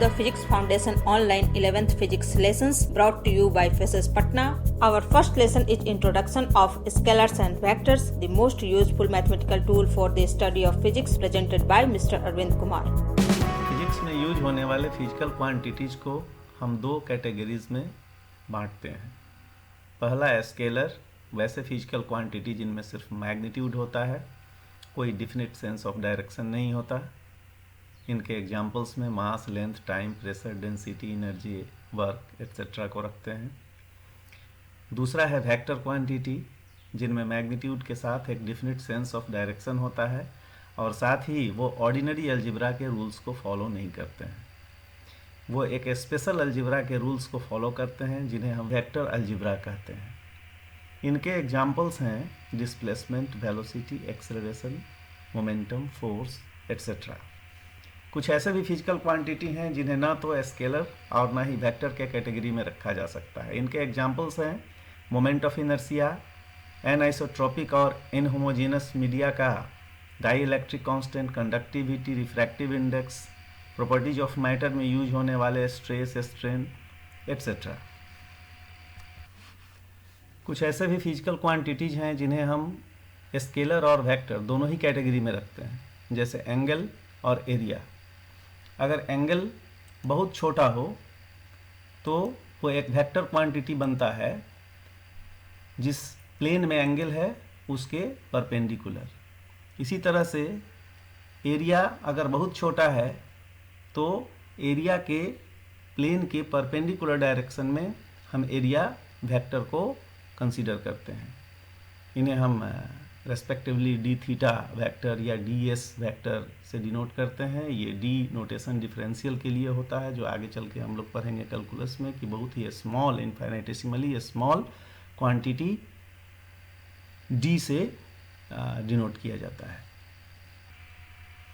the Physics Foundation online 11th physics lessons brought to you by FSS Patna. Our first lesson is introduction of scalars and vectors, the most useful mathematical tool for the study of physics, presented by Mr. Arvind Kumar. Physics में use होने वाले physical quantities को हम दो categories में बांटते हैं। पहला है स्केलर, वैसे फिजिकल क्वांटिटी जिनमें सिर्फ मैग्नीट्यूड होता है, कोई डिफिनिट सेंस ऑफ डायरेक्शन नहीं होता। इनके एग्जांपल्स में mass, length, time, pressure, density, energy, work etcetera को रखते हैं। दूसरा है वेक्टर क्वांटिटी, जिनमें मैग्नीट्यूड के साथ एक डिफिनिट सेंस ऑफ डायरेक्शन होता है और साथ ही वो ऑर्डिनरी अलजेब्रा के रूल्स को फॉलो नहीं करते हैं। वो एक स्पेशल अलजेब्रा के रूल्स को फॉलो करते हैं जिन्हें हम वेक्टर अलजेब्रा कहते हैं। इनके एग्जांपल्स हैं displacement, velocity, acceleration, momentum, force etcetera. कुछ ऐसे भी फिजिकल क्वांटिटी हैं जिन्हें ना तो स्केलर और ना ही वेक्टर के कैटेगरी में रखा जा सकता है। इनके एग्जांपल्स हैं मोमेंट ऑफ इनर्शिया, एनआइसोट्रोपिक और इनहोमोजेनस मीडिया का dielectric constant, conductivity, refractive index, properties of matter में यूज होने वाले स्ट्रेस, स्ट्रेन एट्सेट्रा। कुछ ऐसे भी फिजिकल क्वांटिटीज हैं जिन्हें हम स्केलर और वेक्टर दोनों ही कैटेगरी में रखते हैं, जैसे एंगल और एरिया। अगर एंगल बहुत छोटा हो तो वो एक वेक्टर क्वांटिटी बनता है जिस प्लेन में एंगल है उसके परपेंडिकुलर। इसी तरह से एरिया अगर बहुत छोटा है तो एरिया के प्लेन के परपेंडिकुलर डायरेक्शन में हम एरिया वेक्टर को कंसीडर करते हैं। इन्हें हम रेस्पेक्टिवली डी थीटा वेक्टर या डी एस वेक्टर से डिनोट करते हैं। ये डी नोटेशन डिफरेंशियल के लिए होता है, जो आगे चल के हम लोग पढ़ेंगे कैलकुलस में, कि बहुत ही स्मॉल, इनफाइनेटेसिमली स्मॉल क्वांटिटी डी से डिनोट किया जाता है।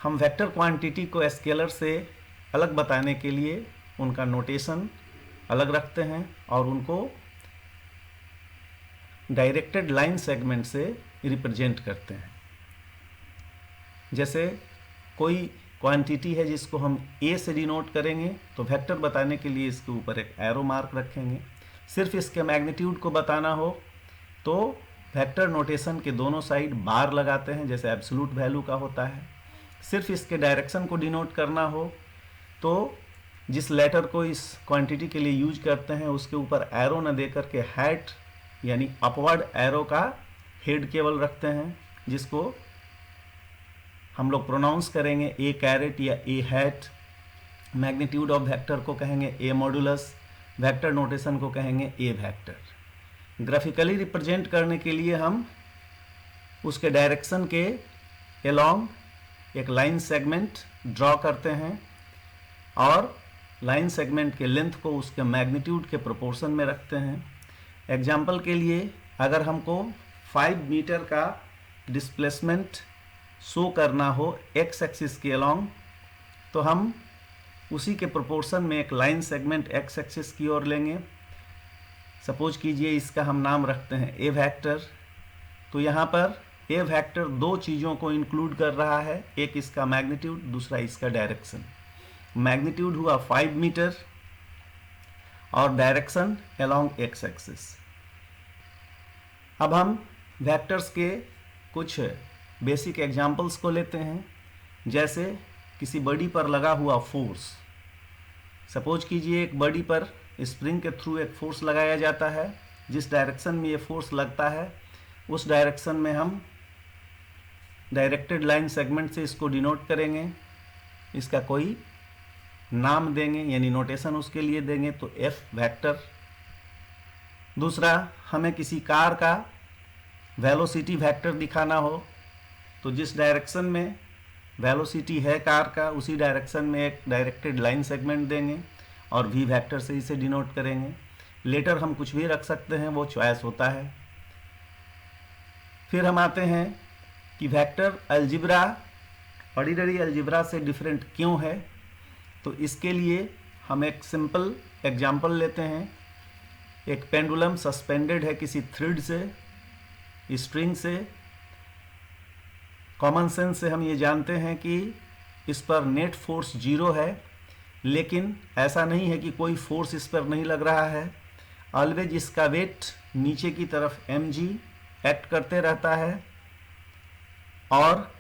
हम वेक्टर क्वांटिटी को स्केलर से अलग बताने के लिए उनका नोटेशन अलग रखते हैं और उनको डायरेक्टेड लाइन सेगमेंट से रिप्रेजेंट करते हैं। जैसे कोई क्वांटिटी है जिसको हम ए से डिनोट करेंगे तो वेक्टर बताने के लिए इसके ऊपर एक एरो मार्क रखेंगे। सिर्फ इसके मैग्नीट्यूड को बताना हो तो वेक्टर नोटेशन के दोनों साइड बार लगाते हैं, जैसे एब्सोल्यूट वैल्यू का होता है। सिर्फ इसके डायरेक्शन को डिनोट करना हो तो जिस लेटर को इस क्वांटिटी के लिए यूज करते हैं उसके ऊपर एरो न दे करके हैट यानी अपवर्ड एरो का हेड केवल रखते हैं, जिसको हम लोग प्रोनाउंस करेंगे ए कैरेट या ए हैट। मैग्नीट्यूड ऑफ वेक्टर को कहेंगे ए मॉडुलस, वेक्टर नोटेशन को कहेंगे ए वेक्टर। ग्राफिकली रिप्रेजेंट करने के लिए हम उसके डायरेक्शन के अलोंग एक लाइन सेगमेंट ड्रॉ करते हैं और लाइन सेगमेंट के लेंथ को उसके मैग्नीट्यूड के प्रोपोर्शन में रखते हैं। एग्जाम्पल के लिए अगर हमको 5 मीटर का डिस्प्लेसमेंट शो करना हो एक्स एक्सिस के अलोंग, तो हम उसी के प्रोपोर्शन में एक लाइन सेगमेंट एक्स एक्सिस की ओर लेंगे। सपोज कीजिए इसका हम नाम रखते हैं ए वेक्टर। तो यहाँ पर ए वेक्टर दो चीज़ों को इंक्लूड कर रहा है, एक इसका मैग्नीट्यूड, दूसरा इसका डायरेक्शन। मैग्नीट्यूड हुआ 5 मीटर और डायरेक्शन अलोंग एक्स एक्सिस। अब हम वेक्टर्स के कुछ बेसिक एग्जांपल्स को लेते हैं, जैसे किसी बॉडी पर लगा हुआ फोर्स। सपोज कीजिए एक बॉडी पर स्प्रिंग के थ्रू एक फोर्स लगाया जाता है। जिस डायरेक्शन में ये फोर्स लगता है उस डायरेक्शन में हम डायरेक्टेड लाइन सेगमेंट से इसको डिनोट करेंगे। इसका कोई नाम देंगे यानी नोटेशन उसके लिए देंगे, तो एफ वेक्टर। दूसरा, हमें किसी कार का वेलोसिटी वेक्टर दिखाना हो तो जिस डायरेक्शन में वेलोसिटी है कार का उसी डायरेक्शन में एक डायरेक्टेड लाइन सेगमेंट देंगे और वी वेक्टर से इसे डिनोट करेंगे। लेटर हम कुछ भी रख सकते हैं, वो चॉइस होता है। फिर हम आते हैं कि वेक्टर अलजेब्रा ऑर्डिनरी अलजेब्रा से डिफरेंट क्यों है। तो इसके लिए हम एक सिंपल एग्जांपल लेते हैं। एक पेंडुलम सस्पेंडेड है किसी थ्रेड से, स्ट्रिंग से। कॉमन सेंस से हम ये जानते हैं कि इस पर नेट फोर्स 0 है, लेकिन ऐसा नहीं है कि कोई फोर्स इस पर नहीं लग रहा है। ऑलवेज इसका वेट नीचे की तरफ mg एक्ट करते रहता है और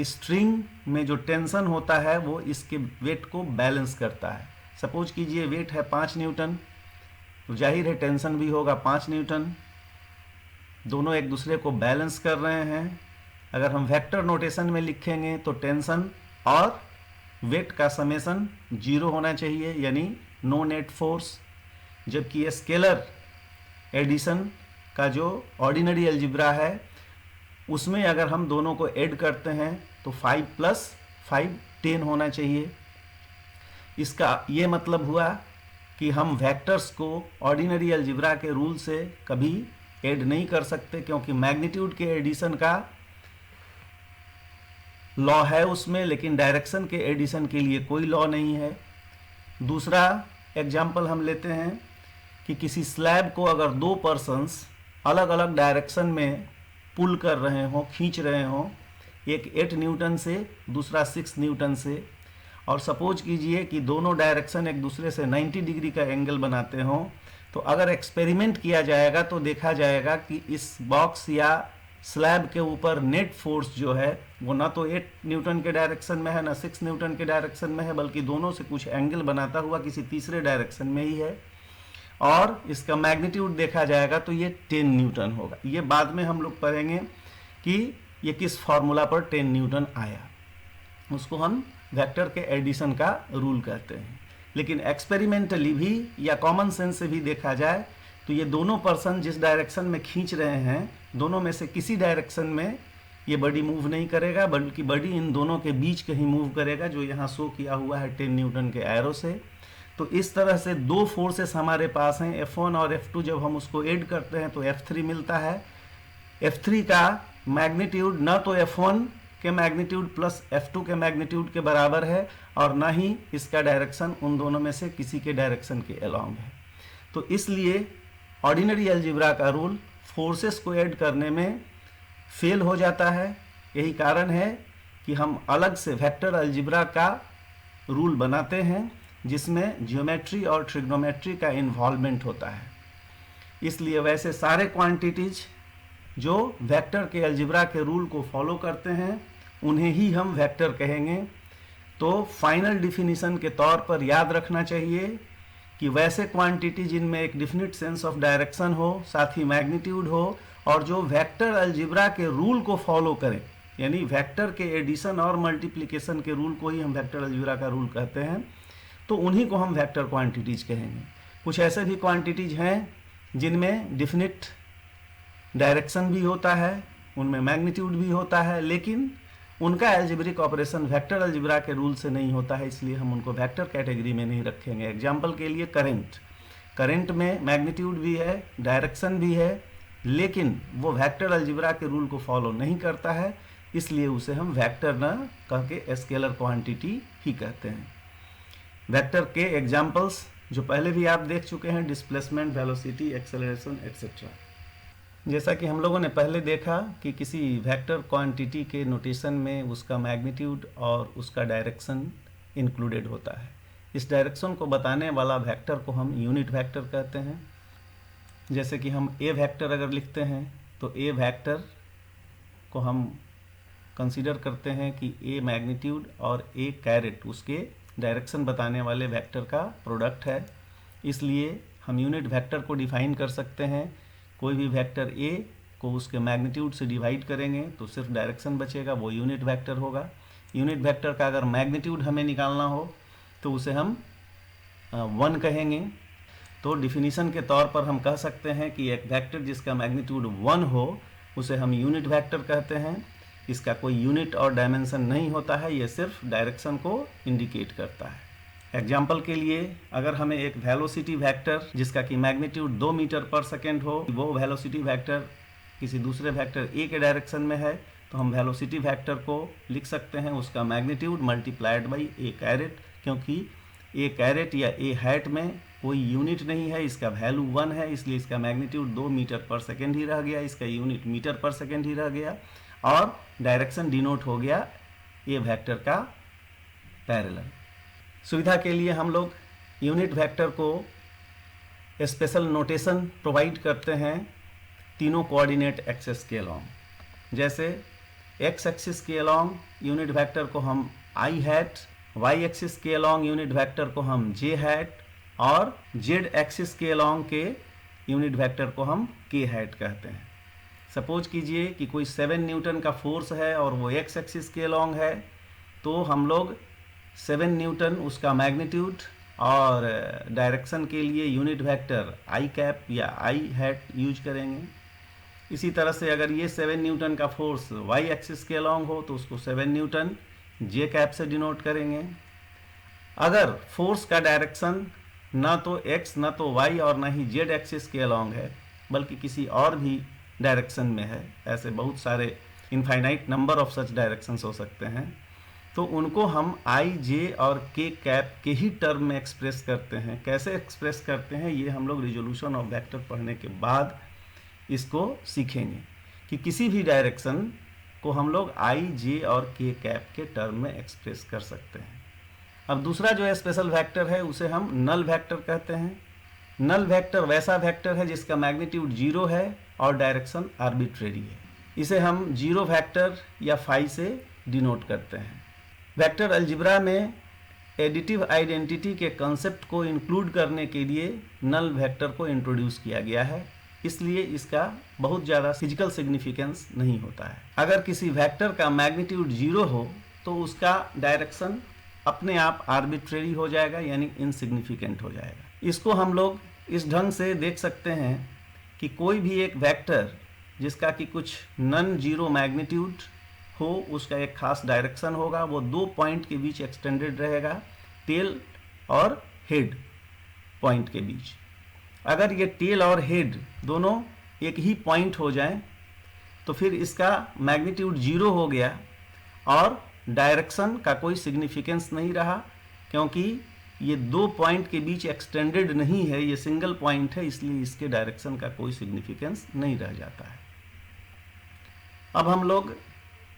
स्ट्रिंग में जो टेंशन होता है वो इसके वेट को बैलेंस करता है। सपोज कीजिए वेट है 5 न्यूटन, तो जाहिर है टेंशन भी होगा 5 न्यूटन। दोनों एक दूसरे को बैलेंस कर रहे हैं। अगर हम वेक्टर नोटेशन में लिखेंगे तो टेंशन और वेट का समेशन 0 होना चाहिए, यानी नो नेट फोर्स। जबकि स्केलर एडिशन का जो ऑर्डिनरी अलजिब्रा है उसमें अगर हम दोनों को ऐड करते हैं तो 5 + 5 10 होना चाहिए। इसका ये मतलब हुआ कि हम वेक्टर्स को ऑर्डिनरी अलजिब्रा के रूल से कभी ऐड नहीं कर सकते, क्योंकि मैग्नीट्यूड के एडिशन का लॉ है उसमें, लेकिन डायरेक्शन के एडिशन के लिए कोई लॉ नहीं है। दूसरा एग्जाम्पल हम लेते हैं कि किसी स्लैब को अगर 2 पर्सन्स अलग अलग डायरेक्शन में पुल कर रहे हों, खींच रहे हों, एक 8 न्यूटन से दूसरा 6 न्यूटन से, और सपोज कीजिए कि दोनों डायरेक्शन एक दूसरे से 90 डिग्री का एंगल बनाते हों, तो अगर एक्सपेरिमेंट किया जाएगा तो देखा जाएगा कि इस बॉक्स या स्लैब के ऊपर नेट फोर्स जो है वो ना तो 8 न्यूटन के डायरेक्शन में है ना 6 न्यूटन के डायरेक्शन में है, बल्कि दोनों से कुछ एंगल बनाता हुआ किसी तीसरे डायरेक्शन में ही है। और इसका मैग्नीट्यूड देखा जाएगा तो ये 10 न्यूटन होगा। ये बाद में हम लोग पढ़ेंगे कि ये किस फॉर्मूला पर 10 न्यूटन आया, उसको हम वेक्टर के एडिशन का रूल कहते हैं। लेकिन एक्सपेरिमेंटली भी या कॉमन सेंस से भी देखा जाए तो ये दोनों पर्सन जिस डायरेक्शन में खींच रहे हैं, दोनों में से किसी डायरेक्शन में ये बॉडी मूव नहीं करेगा, बल्कि बॉडी इन दोनों के बीच कहीं मूव करेगा, जो यहाँ शो किया हुआ है 10 न्यूटन के एरो से। तो इस तरह से 2 फोर्सेस हमारे पास हैं, F1 और F2। जब हम उसको ऐड करते हैं तो F3 मिलता है। F3 का मैग्नीट्यूड न तो F1 के मैग्नीट्यूड प्लस F2 के मैग्नीट्यूड के बराबर है, और ना ही इसका डायरेक्शन उन दोनों में से किसी के डायरेक्शन के अलोंग है। तो इसलिए ऑर्डिनरी अलजिब्रा का रूल फोर्सेस को ऐड करने में फेल हो जाता है। यही कारण है कि हम अलग से वेक्टर अलजिब्रा का रूल बनाते हैं जिसमें ज्योमेट्री और ट्रिग्नोमेट्री का इन्वॉल्वमेंट होता है। इसलिए वैसे सारे क्वांटिटीज जो वेक्टर के अलजिब्रा के रूल को फॉलो करते हैं उन्हें ही हम वेक्टर कहेंगे। तो फाइनल डिफिनीशन के तौर पर याद रखना चाहिए कि वैसे क्वांटिटी जिनमें एक डिफिनिट सेंस ऑफ डायरेक्शन हो, साथ ही मैग्नीट्यूड हो, और जो वेक्टर अलजिब्रा के रूल को फॉलो करें, यानी वेक्टर के एडिशन और मल्टीप्लिकेशन के रूल को ही हम वेक्टर अलजिब्रा का रूल कहते हैं, तो उन्हीं को हम वेक्टर क्वांटिटीज कहेंगे। कुछ ऐसे भी क्वांटिटीज हैं जिनमें डिफिनिट डायरेक्शन भी होता है, उनमें मैग्नीट्यूड भी होता है, लेकिन उनका अलजेब्रिक ऑपरेशन वेक्टर अलजिब्रा के रूल से नहीं होता है, इसलिए हम उनको वेक्टर कैटेगरी में नहीं रखेंगे। एग्जाम्पल के लिए करंट में मैग्नीट्यूड भी है, डायरेक्शन भी है, लेकिन वो वेक्टर अलजिब्रा के रूल को फॉलो नहीं करता है, इसलिए उसे हम वेक्टर न कह के स्केलर क्वांटिटी ही कहते हैं। वेक्टर के एग्जाम्पल्स जो पहले भी आप देख चुके हैं, डिस्प्लेसमेंट, वेलोसिटी, एक्सेलरेशन एक्सेट्रा। जैसा कि हम लोगों ने पहले देखा कि किसी वेक्टर क्वांटिटी के नोटेशन में उसका मैग्नीट्यूड और उसका डायरेक्शन इंक्लूडेड होता है। इस डायरेक्शन को बताने वाला वेक्टर को हम यूनिट वेक्टर कहते हैं। जैसे कि हम ए वेक्टर अगर लिखते हैं तो ए वेक्टर को हम कंसीडर करते हैं कि ए मैग्नीट्यूड और ए कैरेट उसके डायरेक्शन बताने वाले वेक्टर का प्रोडक्ट है। इसलिए हम यूनिट वेक्टर को डिफाइन कर सकते हैं। कोई भी वेक्टर ए को उसके मैग्नीट्यूड से डिवाइड करेंगे तो सिर्फ डायरेक्शन बचेगा, वो यूनिट वेक्टर होगा। यूनिट वेक्टर का अगर मैग्नीट्यूड हमें निकालना हो तो उसे हम 1 कहेंगे। तो डिफिनीशन के तौर पर हम कह सकते हैं कि एक वेक्टर जिसका मैग्नीट्यूड 1 हो उसे हम यूनिट वेक्टर कहते हैं। इसका कोई यूनिट और डायमेंशन नहीं होता है, ये सिर्फ डायरेक्शन को इंडिकेट करता है। एग्जाम्पल के लिए अगर हमें एक वेलोसिटी वेक्टर जिसका कि मैग्नीट्यूड 2 मीटर पर सेकेंड हो, वो वेलोसिटी वेक्टर किसी दूसरे वेक्टर ए के डायरेक्शन में है, तो हम वेलोसिटी वेक्टर को लिख सकते हैं उसका magnitude multiplied by a caret, क्योंकि ए कैरेट या ए हैट में कोई यूनिट नहीं है, इसका वैल्यू 1 है, इसलिए इसका मैग्नीट्यूड 2 मीटर पर सेकेंड ही रह गया, इसका यूनिट मीटर पर सेकेंड ही रह गया, और डायरेक्शन डिनोट हो गया ए वेक्टर का पैरेलल। सुविधा के लिए हम लोग यूनिट वेक्टर को स्पेशल नोटेशन प्रोवाइड करते हैं तीनों कोऑर्डिनेट एक्सिस के अलॉन्ग। जैसे एक्स एक्सिस के अलॉन्ग यूनिट वेक्टर को हम आई हैट, वाई एक्सिस के अलॉन्ग यूनिट वेक्टर को हम जे हैट और जेड एक्सिस के अलॉन्ग के यूनिट वेक्टर को हम के हैट कहते हैं। सपोज कीजिए कि कोई 7 न्यूटन का फोर्स है और वो एक्स एक्सिस के अलॉन्ग है, तो हम लोग 7 न्यूटन उसका मैग्नीट्यूड और डायरेक्शन के लिए यूनिट वेक्टर आई कैप या आई हैट यूज करेंगे। इसी तरह से अगर ये 7 न्यूटन का फोर्स वाई एक्सिस के अलॉन्ग हो तो उसको 7 न्यूटन जे कैप से डिनोट करेंगे। अगर फोर्स का डायरेक्शन ना तो एक्स ना तो वाई और ना ही जेड एक्सिस के अलॉन्ग है बल्कि किसी और भी डायरेक्शन में है, ऐसे बहुत सारे infinite number of such directions हो सकते हैं, तो उनको हम आई जे और के कैप के ही टर्म में एक्सप्रेस करते हैं। कैसे एक्सप्रेस करते हैं ये हम लोग रिजोल्यूशन ऑफ वेक्टर पढ़ने के बाद इसको सीखेंगे कि किसी भी डायरेक्शन को हम लोग आई जे और के कैप के टर्म में एक्सप्रेस कर सकते हैं। अब दूसरा जो है स्पेशल वेक्टर है उसे हम नल वेक्टर कहते हैं। नल वेक्टर वैसा वेक्टर है जिसका मैग्नीट्यूड 0 है और डायरेक्शन आर्बिट्रेरी है। इसे हम जीरो वेक्टर या फाई से डिनोट करते हैं। वेक्टर अलजेब्रा में एडिटिव आइडेंटिटी के कंसेप्ट को इंक्लूड करने के लिए नल वेक्टर को इंट्रोड्यूस किया गया है, इसलिए इसका बहुत ज़्यादा फिजिकल सिग्निफिकेंस नहीं होता है। अगर किसी वेक्टर का मैग्नीट्यूड 0 हो तो उसका डायरेक्शन अपने आप आर्बिट्रेरी हो जाएगा, यानी इनसिग्निफिकेंट हो जाएगा। इसको हम लोग इस ढंग से देख सकते हैं कि कोई भी एक वेक्टर जिसका कि कुछ नॉन जीरो मैग्नीट्यूड हो, उसका एक खास डायरेक्शन होगा, वो 2 पॉइंट के बीच एक्सटेंडेड रहेगा, टेल और हेड पॉइंट के बीच। अगर ये टेल और हेड दोनों एक ही पॉइंट हो जाएं तो फिर इसका मैग्नीट्यूड 0 हो गया और डायरेक्शन का कोई सिग्निफिकेंस नहीं रहा, क्योंकि ये 2 पॉइंट के बीच एक्सटेंडेड नहीं है, ये सिंगल पॉइंट है, इसलिए इसके डायरेक्शन का कोई सिग्निफिकेंस नहीं रह जाता है। अब हम लोग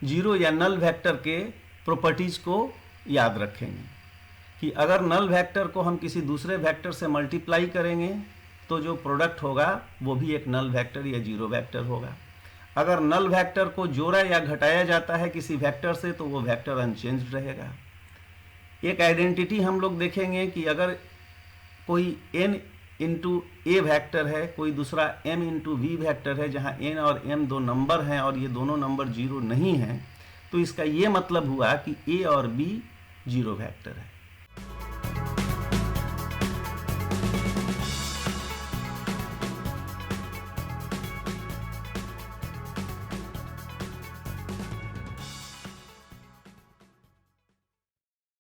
जीरो या नल वेक्टर के प्रॉपर्टीज़ को याद रखेंगे कि अगर नल वेक्टर को हम किसी दूसरे वेक्टर से मल्टीप्लाई करेंगे तो जो प्रोडक्ट होगा वो भी एक नल वेक्टर या जीरो वेक्टर होगा। अगर नल वेक्टर को जोड़ा या घटाया जाता है किसी वेक्टर से तो वो वेक्टर अनचेंज्ड रहेगा। एक आइडेंटिटी हम लोग देखेंगे कि अगर कोई n इंटू ए वेक्टर है, कोई दूसरा m इंटू वी वेक्टर है जहाँ n और m 2 नंबर हैं और ये दोनों नंबर 0 नहीं हैं, तो इसका ये मतलब हुआ कि a और b जीरो वेक्टर है।